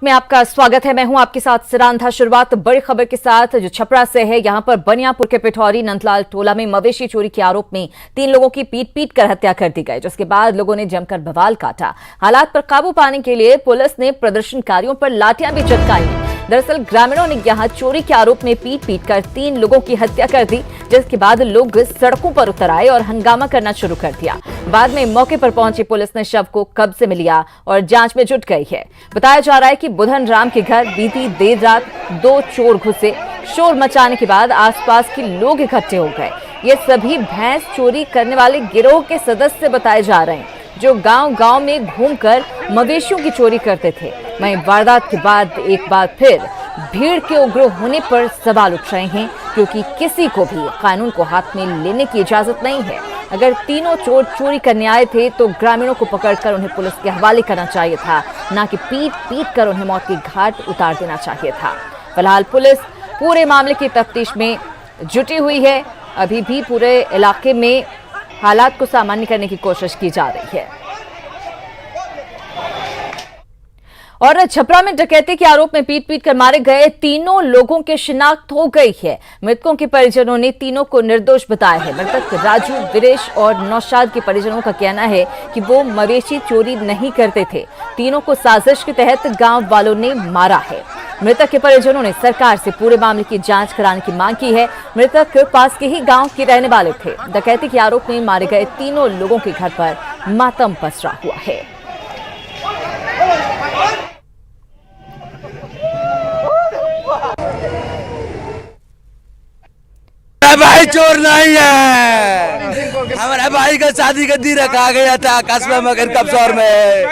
में आपका स्वागत है। मैं हूं आपके साथ सिरांधा। शुरुआत बड़ी खबर के साथ जो छपरा से है। यहां पर बनियापुर के पिठौरी नंदलाल टोला में मवेशी चोरी के आरोप में 3 लोगों की पीट कर हत्या कर दी गई, जिसके बाद लोगों ने जमकर बवाल काटा। हालात पर काबू पाने के लिए पुलिस ने प्रदर्शनकारियों पर लाठियां भी चटकाई। दरअसल ग्रामीणों ने यहां चोरी के आरोप में पीट कर 3 लोगों की हत्या कर दी, जिसके बाद लोग सड़कों पर उतर आए और हंगामा करना शुरू कर दिया। बाद में मौके पर पहुंची पुलिस ने शव को कब्जे में लिया और जांच में जुट गई है। बताया जा रहा है कि बुधन राम के घर बीती देर रात 2 चोर घुसे। शोर मचाने के बाद आसपास के लोग इकट्ठे हो गए। ये सभी भैंस चोरी करने वाले गिरोह के सदस्य बताए जा रहे हैं, जो गांव-गांव में घूमकर मवेशियों की चोरी करते थे। वहीं वारदात के बाद एक बार फिर भीड़ के उग्र होने पर सवाल उठ रहे हैं, क्योंकि किसी को भी कानून को हाथ में लेने की इजाजत नहीं है। अगर तीनों चोर चोरी करने आए थे तो ग्रामीणों को पकड़कर उन्हें पुलिस के हवाले करना चाहिए था, न कि पीट कर उन्हें मौत की घाट उतार देना चाहिए था। फिलहाल पुलिस पूरे मामले की तफ्तीश में जुटी हुई है। अभी भी पूरे इलाके में हालात को सामान्य करने की कोशिश की जा रही है। और छपरा में डकैती के आरोप में पीट कर मारे गए 3 लोगों की शिनाख्त हो गई है। मृतकों के परिजनों ने तीनों को निर्दोष बताया है। मृतक राजू, वीरेश और नौशाद के परिजनों का कहना है कि वो मवेशी चोरी नहीं करते थे। तीनों को साजिश के तहत गांव वालों ने मारा है। मृतक के परिजनों ने सरकार से पूरे मामले की जांच कराने की मांग की है। मृतक पास के ही गांव के रहने वाले थे। डकैती के आरोप में मारे गए 3 लोगों के घर पर मातम पसरा हुआ है। भाई चोर नहीं है। हमारा भाई का शादी का दिन रखा गया था कस्बा मगर कपसौर में।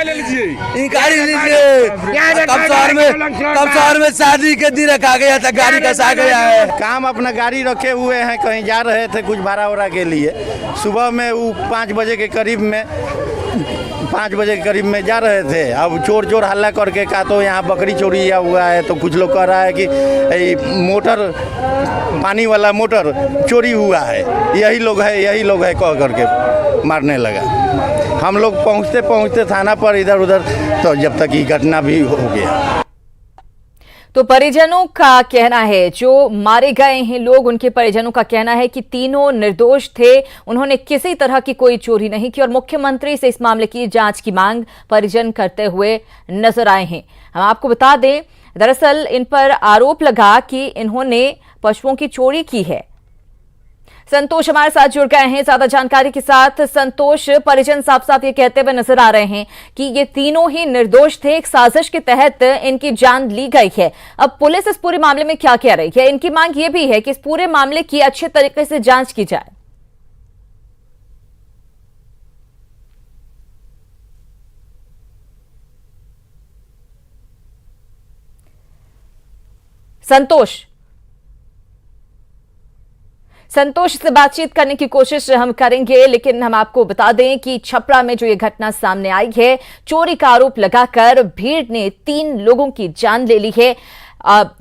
गाड़ी लीजिए, कपसौर में शादी के दिन रखा गया था, गाड़ी कसा गया है। काम अपना गाड़ी रखे हुए हैं, कहीं जा रहे थे कुछ भाड़ा वड़ा के लिए। सुबह में वो 5 बजे के करीब में जा रहे थे। अब चोर हल्ला करके कहा तो यहाँ बकरी चोरी हुआ है, तो कुछ लोग कह रहा है कि मोटर, पानी वाला मोटर चोरी हुआ है, यही लोग है कह करके मारने लगा। हम लोग पहुँचते थाना पर इधर उधर, तो जब तक ये घटना भी हो गया। तो परिजनों का कहना है, जो मारे गए हैं लोग, उनके परिजनों का कहना है कि तीनों निर्दोष थे। उन्होंने किसी तरह की कोई चोरी नहीं की और मुख्यमंत्री से इस मामले की जांच की मांग परिजन करते हुए नजर आए हैं। हम आपको बता दें, दरअसल इन पर आरोप लगा कि इन्होंने पशुओं की चोरी की है। संतोष हमारे साथ जुड़ गए हैं ज्यादा जानकारी के साथ। संतोष, परिजन साफ ये कहते हुए नजर आ रहे हैं कि ये तीनों ही निर्दोष थे, एक साजिश के तहत इनकी जान ली गई है। अब पुलिस इस पूरे मामले में क्या कह रही है? इनकी मांग ये भी है कि इस पूरे मामले की अच्छे तरीके से जांच की जाए। संतोष से बातचीत करने की कोशिश हम करेंगे, लेकिन हम आपको बता दें कि छपरा में जो ये घटना सामने आई है, चोरी का आरोप लगाकर भीड़ ने 3 लोगों की जान ले ली है।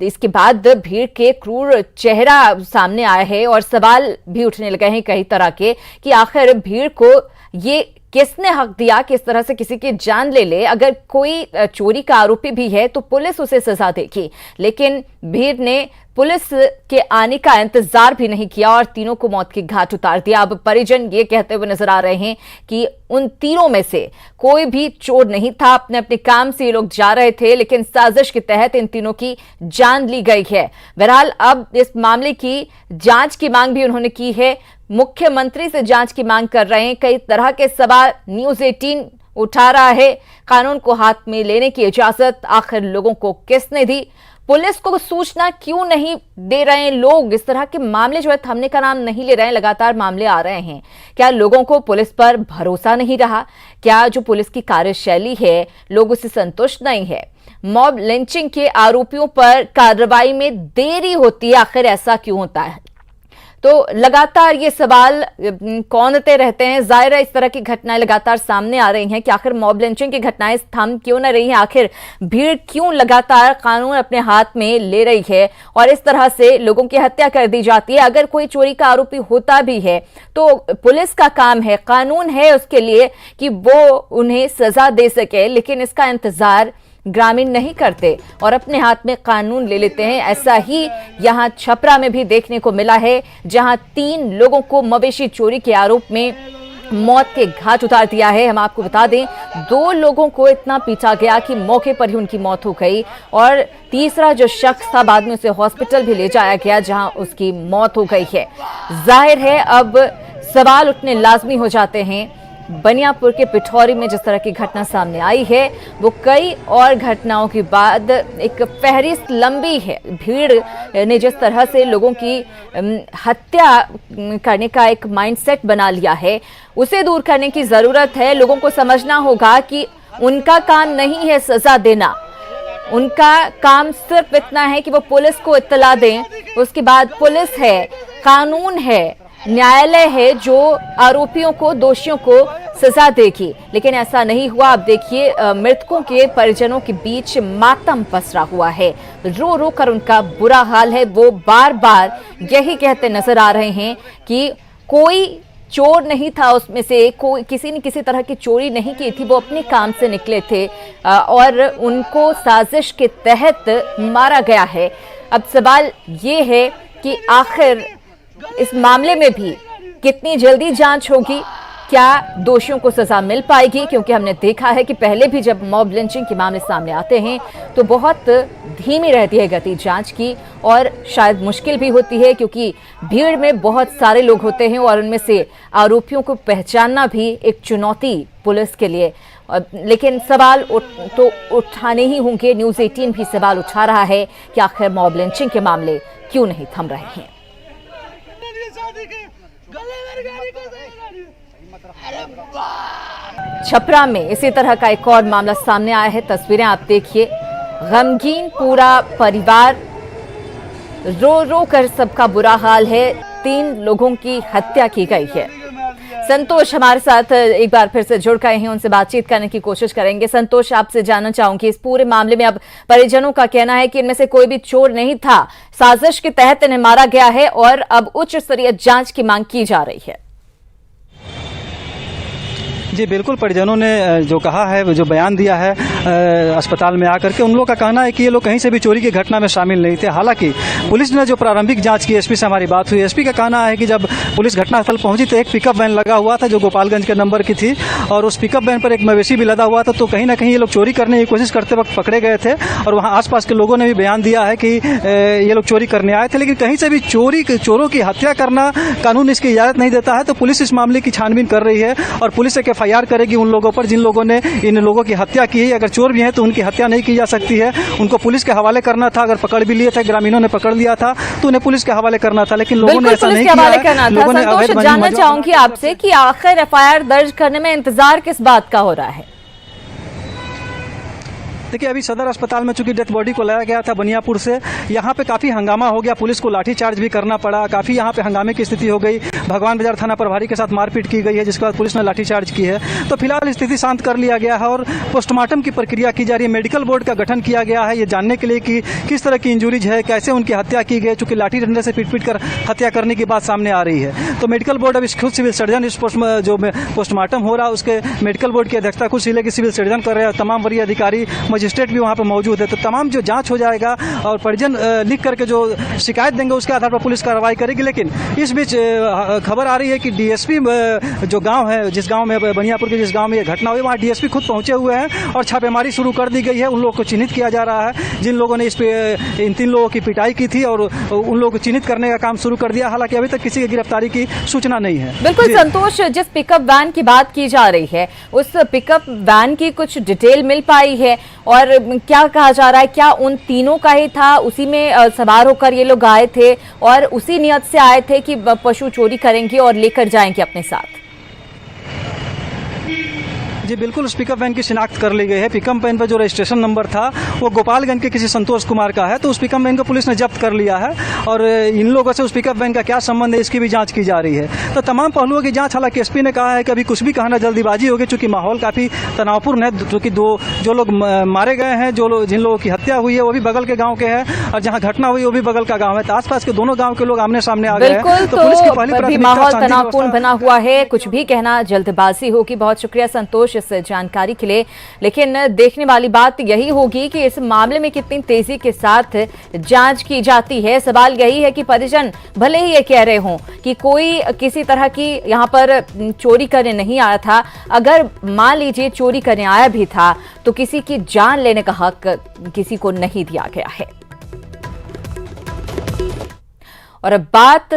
इसके बाद भीड़ के क्रूर चेहरा सामने आया है और सवाल भी उठने लगे हैं कई तरह के कि आखिर भीड़ को ये किसने हक दिया कि इस तरह से किसी की जान ले ले। अगर कोई चोरी का आरोपी भी है तो पुलिस उसे सजा देगी, लेकिन भीड़ ने पुलिस के आने का इंतजार भी नहीं किया और तीनों को मौत की घाट उतार दिया। अब परिजन ये कहते हुए नजर आ रहे हैं कि उन तीनों में से कोई भी चोर नहीं था, अपने अपने काम से ये लोग जा रहे थे, लेकिन साजिश के तहत इन तीनों की जान ली गई है। बहरहाल अब इस मामले की जांच की मांग भी उन्होंने की है। मुख्यमंत्री से जांच की मांग कर रहे हैं। कई तरह के सवाल न्यूज़ 18 उठा रहा है। कानून को हाथ में लेने की इजाजत आखिर लोगों को किसने दी? पुलिस को सूचना क्यों नहीं दे रहे हैं लोग? इस तरह के मामले जो है थमने का नाम नहीं ले रहे हैं, लगातार मामले आ रहे हैं। क्या लोगों को पुलिस पर भरोसा नहीं रहा? क्या जो पुलिस की कार्यशैली है लोग उससे संतुष्ट नहीं है? मॉब लिंचिंग के आरोपियों पर कार्रवाई में देरी होती है, आखिर ऐसा क्यों होता है? तो लगातार ये सवाल कौनते रहते हैं। जाहिर है इस तरह की घटनाएं लगातार सामने आ रही हैं कि आखिर मॉब लिंचिंग की घटनाएं थम क्यों न रही हैं? आखिर भीड़ क्यों लगातार कानून अपने हाथ में ले रही है और इस तरह से लोगों की हत्या कर दी जाती है? अगर कोई चोरी का आरोपी होता भी है तो पुलिस का काम है, कानून है उसके लिए कि वो उन्हें सजा दे सके, लेकिन इसका इंतजार ग्रामीण नहीं करते और अपने हाथ में कानून ले लेते हैं। ऐसा ही यहां छपरा में भी देखने को मिला है, जहां 3 लोगों को मवेशी चोरी के आरोप में मौत के घाट उतार दिया है। हम आपको बता दें 2 लोगों को इतना पीटा गया कि मौके पर ही उनकी मौत हो गई और तीसरा जो शख्स था बाद में उसे हॉस्पिटल भी ले जाया गया जहां उसकी मौत हो गई है। जाहिर है अब सवाल उठने लाजमी हो जाते हैं। बनियापुर के पिठौरी में जिस तरह की घटना सामने आई है वो कई और घटनाओं के बाद एक फहरिस्त लंबी है। भीड़ ने जिस तरह से लोगों की हत्या करने का एक माइंडसेट बना लिया है उसे दूर करने की जरूरत है। लोगों को समझना होगा कि उनका काम नहीं है सजा देना, उनका काम सिर्फ इतना है कि वो पुलिस को इत्तला दें। उसके बाद पुलिस है, कानून है, न्यायालय है जो आरोपियों को, दोषियों को सजा देगी। लेकिन ऐसा नहीं हुआ। अब देखिए मृतकों के परिजनों के बीच मातम पसरा हुआ है, रो रो कर उनका बुरा हाल है। वो बार बार यही कहते नजर आ रहे हैं कि कोई चोर नहीं था उसमें से, कोई किसी ने किसी तरह की चोरी नहीं की थी, वो अपने काम से निकले थे और उनको साजिश के तहत मारा गया है। अब सवाल ये है कि आखिर इस मामले में भी कितनी जल्दी जांच होगी, क्या दोषियों को सजा मिल पाएगी? क्योंकि हमने देखा है कि पहले भी जब मॉब लिंचिंग के मामले सामने आते हैं तो बहुत धीमी रहती है गति जांच की और शायद मुश्किल भी होती है क्योंकि भीड़ में बहुत सारे लोग होते हैं और उनमें से आरोपियों को पहचानना भी एक चुनौती पुलिस के लिए। लेकिन सवाल तो उठाने ही होंगे। न्यूज़ 18 भी सवाल उठा रहा है कि आखिर मॉब लिंचिंग के मामले क्यों नहीं थम रहे हैं। छपरा में इसी तरह का एक और मामला सामने आया है। तस्वीरें आप देखिए, गमगीन पूरा परिवार, रो रो कर सबका बुरा हाल है। 3 लोगों की हत्या की गई है। संतोष हमारे साथ एक बार फिर से जुड़ गए हैं, उनसे बातचीत करने की कोशिश करेंगे। संतोष, आपसे जानना चाहूंगी इस पूरे मामले में अब परिजनों का कहना है कि इनमें से कोई भी चोर नहीं था, साजिश के तहत इन्हें मारा गया है और अब उच्च स्तरीय जांच की मांग की जा रही है। जी बिल्कुल, परिजनों ने जो कहा है, जो बयान दिया है अस्पताल में आकर के, उन लोगों का कहना है कि ये लोग कहीं से भी चोरी की घटना में शामिल नहीं थे। हालांकि पुलिस ने जो प्रारंभिक जांच की, एसपी से हमारी बात हुई, एसपी का कहना है कि जब पुलिस घटनास्थल पहुंची तो एक पिकअप वैन लगा हुआ था जो गोपालगंज के नंबर की थी और उस पिकअप वैन पर एक मवेशी भी लदा हुआ था। तो कहीं ना कहीं ये लोग चोरी करने की कोशिश करते वक्त पकड़े गए थे और वहाँ आसपास के लोगों ने भी बयान दिया है कि ये लोग चोरी करने आए थे। लेकिन कहीं से भी चोरों की हत्या करना कानून इसकी इजाजत नहीं देता है। तो पुलिस इस मामले की छानबीन कर रही है और पुलिस एक FIR करेगी उन लोगों पर जिन लोगों ने इन लोगों की हत्या की है। अगर चोर भी हैं तो उनकी हत्या नहीं की जा सकती है, उनको पुलिस के हवाले करना था। अगर पकड़ भी लिए थे, ग्रामीणों ने पकड़ लिया था तो उन्हें पुलिस के हवाले करना था, लेकिन लोगों ने ऐसा नहीं किया। लोगों ने संतोष, जानना चाहूंगी आपसे कि आखिर FIR दर्ज करने में इंतजार किस बात का हो रहा है? देखिए, अभी सदर अस्पताल में चूंकि डेथ बॉडी को लाया गया था बनियापुर से, यहाँ पे काफी हंगामा हो गया, पुलिस को लाठीचार्ज भी करना पड़ा, काफी यहाँ पे हंगामे की स्थिति हो गई। भगवान बाजार थाना प्रभारी के साथ मारपीट की गई है जिसके बाद पुलिस ने लाठीचार्ज की है। तो फिलहाल स्थिति शांत कर लिया गया है और पोस्टमार्टम की प्रक्रिया की जा रही है। मेडिकल बोर्ड का गठन किया गया है ये जानने के लिए कि किस तरह की इंजुरीज है, कैसे उनकी हत्या की गई, चूंकि लाठी डंडे से पीट कर हत्या करने की बात सामने आ रही है। तो मेडिकल बोर्ड अभी खुद सिविल सर्जन इस जो पोस्टमार्टम हो रहा है उसके मेडिकल बोर्ड की अध्यक्षता खुद जिले के सिविल सर्जन कर रहे हैं। तमाम वरीय अधिकारी, मजिस्ट्रेट भी वहाँ पर मौजूद है। तो तमाम जो जांच हो जाएगा और परिजन लिख करके जो शिकायत देंगे उसके आधार पर पुलिस कार्रवाई करेगी। लेकिन इस बीच खबर आ रही है कि डीएसपी जो गांव है, जिस गांव में बनियापुर के जिस गांव में ये घटना हुई, वहाँ डीएसपी खुद पहुंचे हुए हैं और छापेमारी शुरू कर दी गई है। उन लोगों को चिन्हित किया जा रहा है जिन लोगों ने इन 3 लोगों की पिटाई की थी और उन लोगों को चिन्हित करने का काम शुरू कर दिया। हालांकि अभी तक किसी की गिरफ्तारी की सूचना नहीं है। बिल्कुल संतोष, जिस पिकअप वैन की बात की जा रही है उस पिकअप वैन की कुछ डिटेल मिल पाई है और क्या कहा जा रहा है, क्या उन तीनों का ही था, उसी में सवार होकर ये लोग आए थे और उसी नियत से आए थे कि पशु चोरी करेंगे और लेकर जाएंगे अपने साथ? जी बिल्कुल, उस पिकअप वैन की शिनाख्त कर ली गई है। पिकअप वैन पर जो रजिस्ट्रेशन नंबर था वो गोपालगंज के किसी संतोष कुमार का है। तो उस पिकअप वैन को पुलिस ने जब्त कर लिया है और इन लोगों से उस पिकअप वैन का क्या संबंध है इसकी भी जांच की जा रही है। तो तमाम पहलुओं की जांच, हालांकि एसपी ने कहा है कि अभी कुछ भी कहना जल्दीबाजी होगी चूंकि माहौल काफी तनावपूर्ण है। क्योंकि जो लोग मारे गए हैं, जिन लोगों की हत्या हुई है वो भी बगल के गाँव के हैं और जहाँ घटना हुई वो भी बगल का गाँव है। तो आसपास के दोनों गाँव के लोग आमने सामने आ गए हैं। तो पुलिस की पहली प्राथमिकता माहौल तनावपूर्ण बना हुआ है, कुछ भी कहना जल्दबाजी होगी। बहुत शुक्रिया संतोष इस जानकारी के लिए। लेकिन देखने वाली बात यही होगी कि इस मामले में कितनी तेजी के साथ जांच की जाती है। सवाल यही है कि परिजन भले ही ये कह रहे हों कि कोई किसी तरह की यहाँ पर चोरी करने नहीं आया था, अगर मान लीजिए चोरी करने आया भी था तो किसी की जान लेने का हक किसी को नहीं दिया गया है। और अब बात